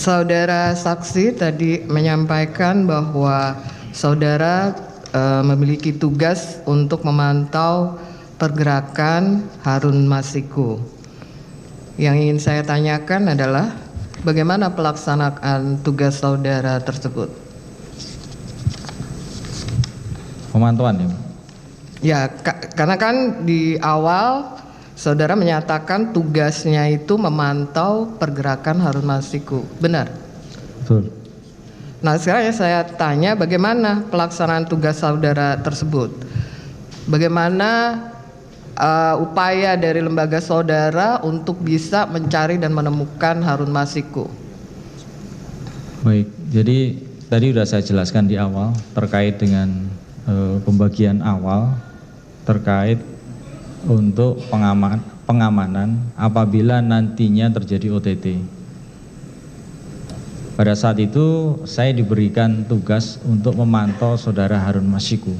Saudara saksi tadi menyampaikan bahwa saudara memiliki tugas untuk memantau pergerakan Harun Masiku. Yang ingin saya tanyakan adalah bagaimana pelaksanaan tugas saudara tersebut? Pemantauan ya? Ya, karena kan di awal saudara menyatakan tugasnya itu memantau pergerakan Harun Masiku, benar? Betul. Nah, sekarang saya tanya bagaimana pelaksanaan tugas saudara tersebut? Bagaimana upaya dari lembaga saudara untuk bisa mencari dan menemukan Harun Masiku? Baik, jadi tadi sudah saya jelaskan di awal terkait dengan pembagian awal terkait untuk pengamanan apabila nantinya terjadi OTT. Pada saat itu saya diberikan tugas untuk memantau saudara Harun Masiku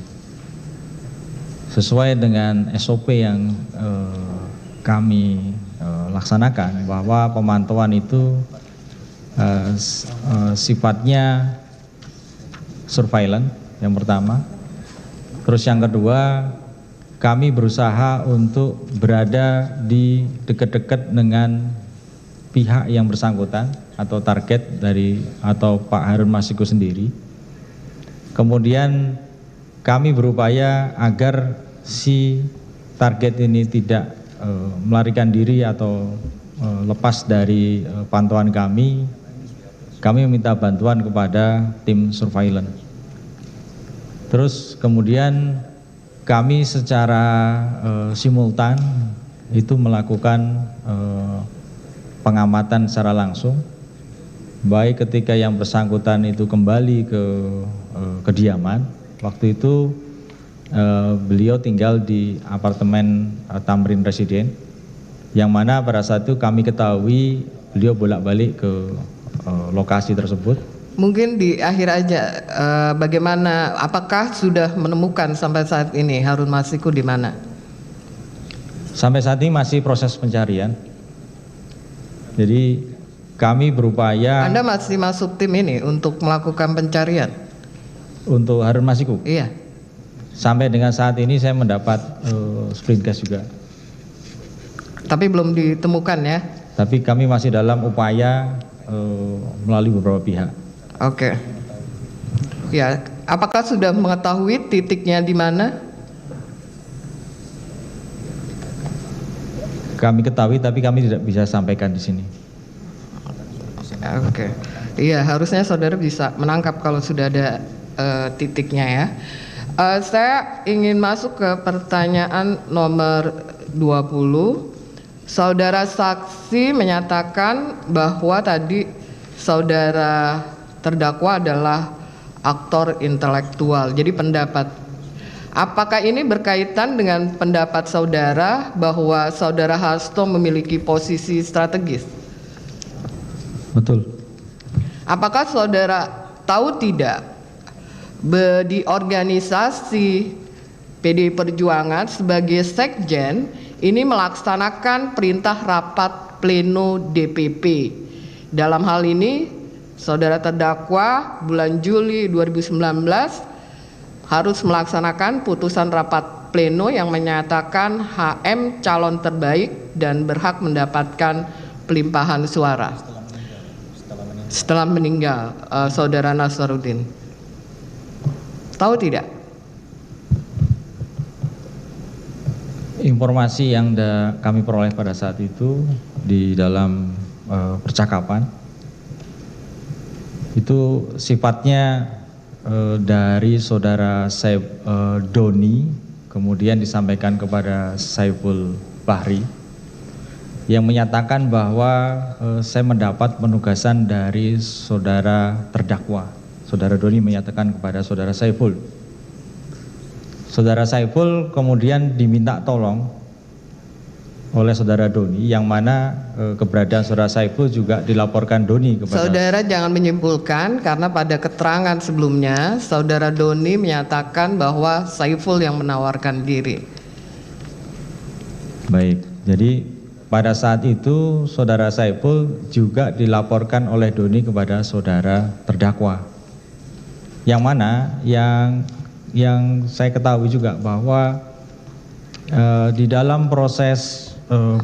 sesuai dengan SOP yang kami laksanakan, bahwa pemantauan itu sifatnya surveillance yang pertama. Terus yang kedua, kami berusaha untuk berada di dekat-dekat dengan pihak yang bersangkutan atau target dari atau Pak Harun Masiku sendiri. Kemudian kami berupaya agar si target ini tidak melarikan diri atau lepas dari pantauan kami. Kami meminta bantuan kepada tim surveillance. Terus kemudian kami secara simultan itu melakukan pengamatan secara langsung, baik ketika yang bersangkutan itu kembali ke kediaman. Waktu itu beliau tinggal di apartemen Tamrin Residen, yang mana pada saat itu kami ketahui beliau bolak-balik ke lokasi tersebut. Mungkin di akhir aja, bagaimana, apakah sudah menemukan sampai saat ini Harun Masiku di mana? Sampai saat ini masih proses pencarian. Jadi kami berupaya. Anda masih masuk tim ini untuk melakukan pencarian? Untuk Harun Masiku? Iya. Sampai dengan saat ini saya mendapat sprint gas juga. Tapi belum ditemukan ya? Tapi kami masih dalam upaya melalui beberapa pihak. Oke. Ya, apakah sudah mengetahui titiknya di mana? Kami ketahui, tapi kami tidak bisa sampaikan di sini. Oke. Iya, harusnya saudara bisa menangkap kalau sudah ada titiknya ya. Saya ingin masuk ke pertanyaan nomor 20. Saudara saksi menyatakan bahwa tadi saudara terdakwa adalah aktor intelektual, jadi pendapat. Apakah ini berkaitan dengan pendapat saudara bahwa saudara Hasto memiliki posisi strategis? Betul. Apakah saudara tahu tidak di organisasi PDI Perjuangan sebagai sekjen ini melaksanakan perintah rapat pleno DPP. Dalam hal ini saudara terdakwa bulan Juli 2019 harus melaksanakan putusan rapat pleno yang menyatakan HM calon terbaik dan berhak mendapatkan pelimpahan suara setelah meninggal saudara Nasaruddin. Tahu tidak? Informasi yang kami peroleh pada saat itu di dalam percakapan itu sifatnya dari saudara Doni, kemudian disampaikan kepada Saiful Bahri yang menyatakan bahwa saya mendapat penugasan dari saudara terdakwa. Saudara Doni menyatakan kepada saudara Saiful. Saudara Saiful kemudian diminta tolong oleh saudara Doni, yang mana keberadaan saudara Saiful juga dilaporkan Doni kepada. Saudara jangan menyimpulkan, karena pada keterangan sebelumnya saudara Doni menyatakan bahwa Saiful yang menawarkan diri. Baik, jadi pada saat itu saudara Saiful juga dilaporkan oleh Doni kepada saudara terdakwa. Yang mana yang saya ketahui juga bahwa di dalam proses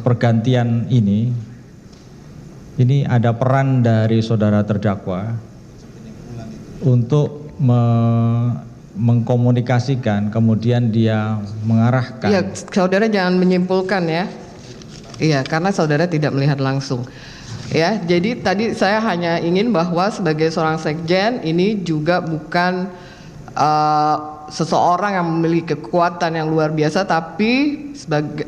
pergantian ini ada peran dari saudara terdakwa untuk mengkomunikasikan, kemudian dia mengarahkan. Iya, saudara jangan menyimpulkan ya. Iya, karena saudara tidak melihat langsung. Ya, jadi tadi saya hanya ingin bahwa sebagai seorang sekjen ini juga bukan seseorang yang memiliki kekuatan yang luar biasa, tapi sebagai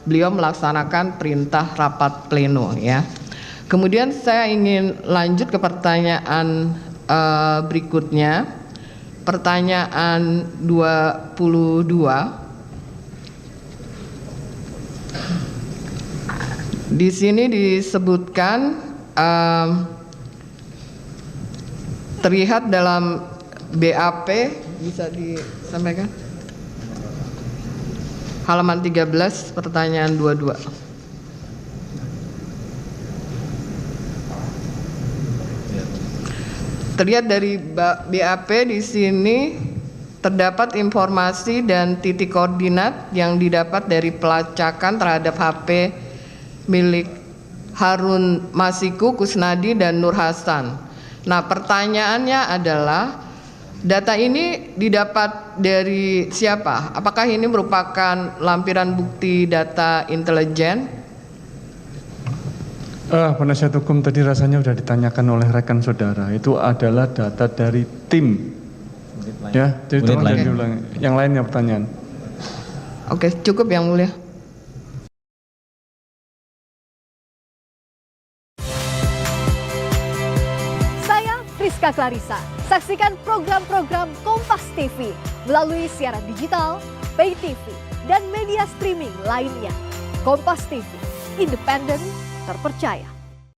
beliau melaksanakan perintah rapat pleno ya. Kemudian saya ingin lanjut ke pertanyaan berikutnya, pertanyaan 22. Di sini disebutkan terlihat dalam BAP, bisa disampaikan? Halaman 13, pertanyaan 22. Terlihat dari BAP di sini terdapat informasi dan titik koordinat yang didapat dari pelacakan terhadap HP milik Harun Masiku, Kusnadi, dan Nur Hasan. Nah, pertanyaannya adalah data ini didapat dari siapa? Apakah ini merupakan lampiran bukti data intelijen? Penasihat hukum tadi rasanya sudah ditanyakan oleh rekan saudara. Itu adalah data dari tim. Ya, jadi tolong jangan diulangi. Yang lainnya pertanyaan. Oke, cukup yang mulia. Rizka Clarissa. Saksikan program-program Kompas TV melalui siaran digital, pay TV, dan media streaming lainnya. Kompas TV, independen, terpercaya.